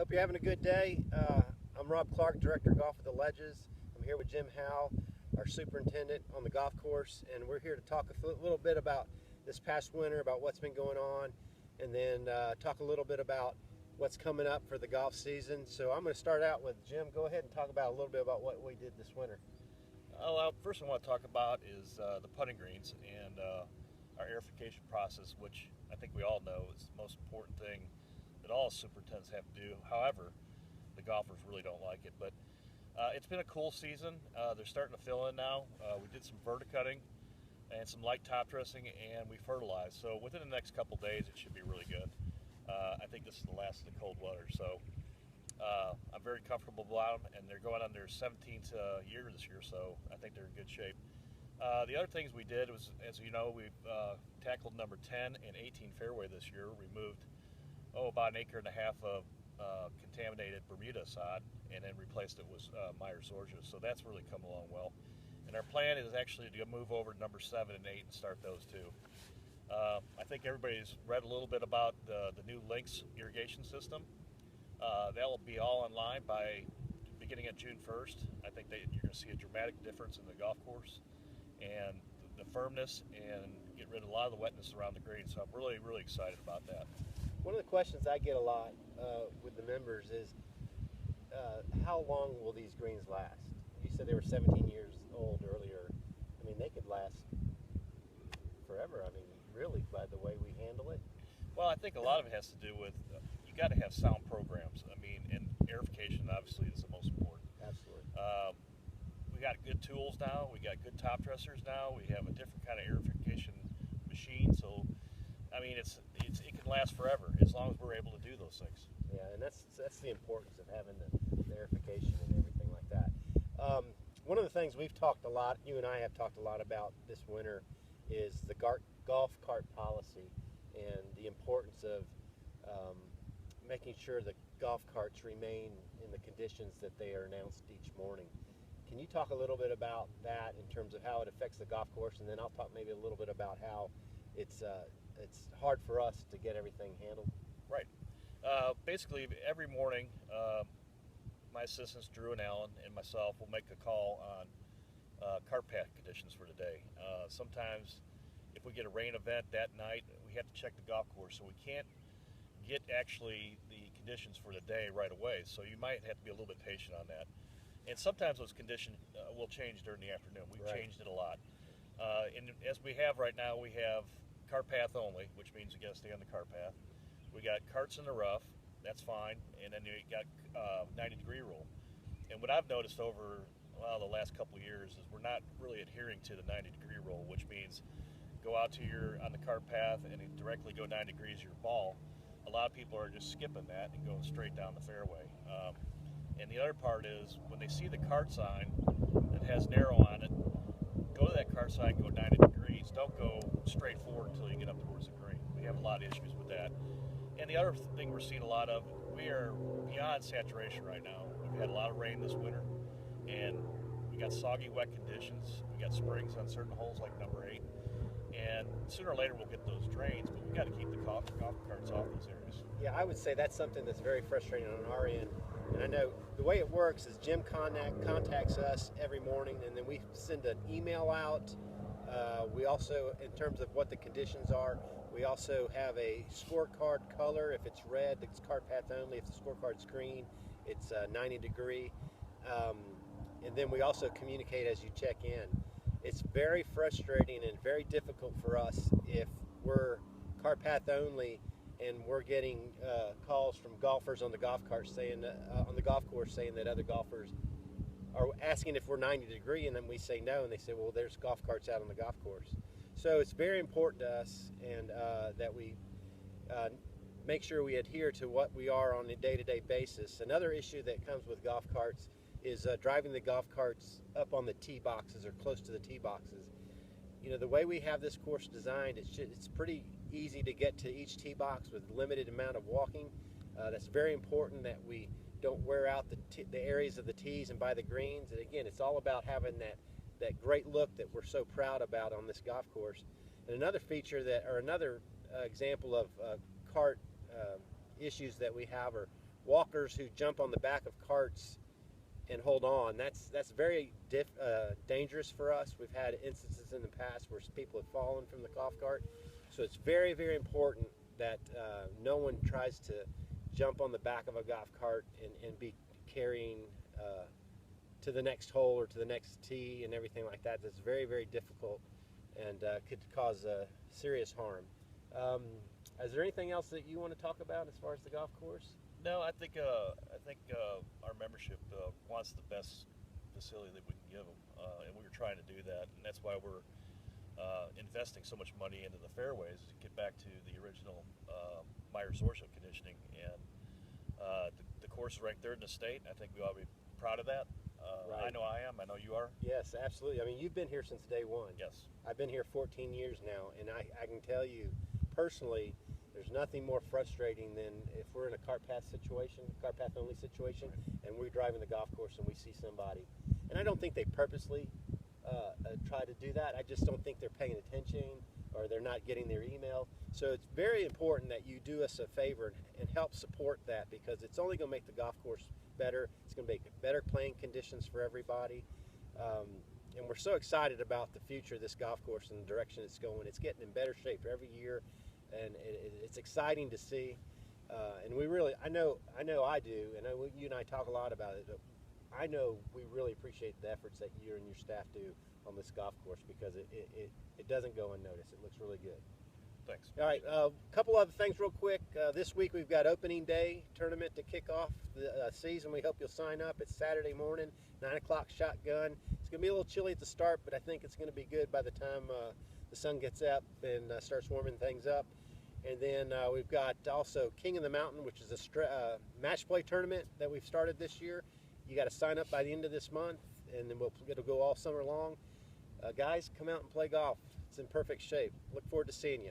Hope you're having a good day. I'm Rob Clark, Director of Golf at the Ledges. I'm here with Jim Howell, our superintendent on the golf course, and we're here to talk a little bit about this past winter, about what's been going on, and then talk a little bit about what's coming up for the golf season. So I'm going to start out with Jim. Go ahead and talk about a little bit about what we did this winter. First I want to talk about is the putting greens and our aerification process, which I think we all know is the most important thing that all superintendents have to do. However, the golfers really don't like it. But it's been a cool season. They're starting to fill in now. We did some verticutting and some light top dressing, and we fertilized. So within the next couple days, it should be really good. I think this is the last of the cold weather. So I'm very comfortable about them, and they're going on their 17th year this year, so I think they're in good shape. The other things we did was, as you know, we've tackled number 10 and 18 fairway this year. We moved about 1.5 acres of contaminated Bermuda sod, and then replaced it with Myers Zorgia. So that's really come along well. And our plan is actually to move over to number 7 and 8 and start those too. I think everybody's read a little bit about the new Lynx irrigation system. That will be all online by beginning of June 1st. I think that you're going to see a dramatic difference in the golf course and the firmness, and get rid of a lot of the wetness around the green. So I'm really, really excited about that. One of the questions I get a lot with the members is how long will these greens last? You said they were 17 years old earlier. I mean, they could last forever. I mean, really, by the way we handle it. Well, I think a lot of it has to do with you got to have sound programs. I mean, and aerification obviously is the most important. Absolutely. We got good tools now. We got good top dressers now. We have a different kind of aerification machine. So, I mean, it can last forever as long as we're able to do those things. Yeah, and that's the importance of having the aerification and everything like that. One of the things we've talked a lot, you and I have talked a lot about this winter, is the golf cart policy and the importance of making sure the golf carts remain in the conditions that they are announced each morning. Can you talk a little bit about that in terms of how it affects the golf course, and then I'll talk maybe a little bit about how it's hard for us to get everything handled? Right. Basically, every morning, my assistants Drew and Alan and myself will make a call on cart path conditions for today. Sometimes, if we get a rain event that night, we have to check the golf course, so we can't get actually the conditions for the day right away. So you might have to be a little bit patient on that. And sometimes those conditions will change during the afternoon. We've changed it a lot. And as we have right now, we have cart path only, which means you got to stay on the cart path. We got carts in the rough, that's fine. And then you got 90-degree rule. And what I've noticed over the last couple of years is we're not really adhering to the 90-degree rule, which means go out to on the cart path and directly go 90 degrees your ball. A lot of people are just skipping that and going straight down the fairway. And the other part is when they see the cart sign that has an arrow on it, go to that cart sign, go 90 degrees. Don't go straight forward until you get up towards the green. We have a lot of issues with that. And the other thing we're seeing a lot of, we are beyond saturation right now. We've had a lot of rain this winter, and we got soggy, wet conditions. We got springs on certain holes like number 8. And sooner or later we'll get those drains, but we got to keep the golf carts off those areas. Yeah, I would say that's something that's very frustrating on our end. And I know the way it works is Jim contacts us every morning, and then we send an email out. We also, in terms of what the conditions are, we also have a scorecard color. If it's red, it's cart path only. If the scorecard's green, it's 90 degree. And then we also communicate as you check in. It's very frustrating and very difficult for us if we're cart path only and we're getting calls from golfers on the golf cart saying on the golf course saying that other golfers are asking if we're 90 degree, and then we say no, and they say, well, there's golf carts out on the golf course. So it's very important to us, and that we make sure we adhere to what we are on a day-to-day basis. Another issue that comes with golf carts is driving the golf carts up on the tee boxes or close to the tee boxes. You know, the way we have this course designed, it's pretty easy to get to each tee box with limited amount of walking. That's very important that we don't wear out the areas of the tees and by the greens. And again, it's all about having that great look that we're so proud about on this golf course. And another feature that, or another example of cart issues that we have, or walkers who jump on the back of carts and hold on. That's very dangerous for us. We've had instances in the past where people have fallen from the golf cart. So it's very, very important that no one tries to jump on the back of a golf cart and be carrying to the next hole or to the next tee and everything like that. That's very, very difficult and could cause serious harm. Is there anything else that you want to talk about as far as the golf course? No, I think our membership wants the best facility that we can give them, and we're trying to do that, and that's why we're investing so much money into the fairways to get back to the original Myers-Zorcha conditioning, and the course is ranked third in the state. I think we ought to be proud of that. Right. I know I am. I know you are. Yes, absolutely. I mean, you've been here since day one. Yes. I've been here 14 years now, and I can tell you personally, there's nothing more frustrating than if we're in a cart path only situation, and we're driving the golf course and we see somebody. And I don't think they purposely try to do that. I just don't think they're paying attention or they're not getting their email. So it's very important that you do us a favor and help support that, because it's only going to make the golf course better. It's going to make better playing conditions for everybody. And we're so excited about the future of this golf course and the direction it's going. It's getting in better shape every year, and it's exciting to see. And we really, I know I do, and you and I talk a lot about it. I know we really appreciate the efforts that you and your staff do on this golf course, because it doesn't go unnoticed. It looks really good. Thanks. All right, a couple other things real quick. This week we've got opening day tournament to kick off the season. We hope you'll sign up. It's Saturday morning, 9 o'clock shotgun. It's going to be a little chilly at the start, but I think it's going to be good by the time the sun gets up and starts warming things up. And then we've got also King of the Mountain, which is a match play tournament that we've started this year. You got to sign up by the end of this month, and then it'll go all summer long. Guys, come out and play golf. It's in perfect shape. Look forward to seeing you.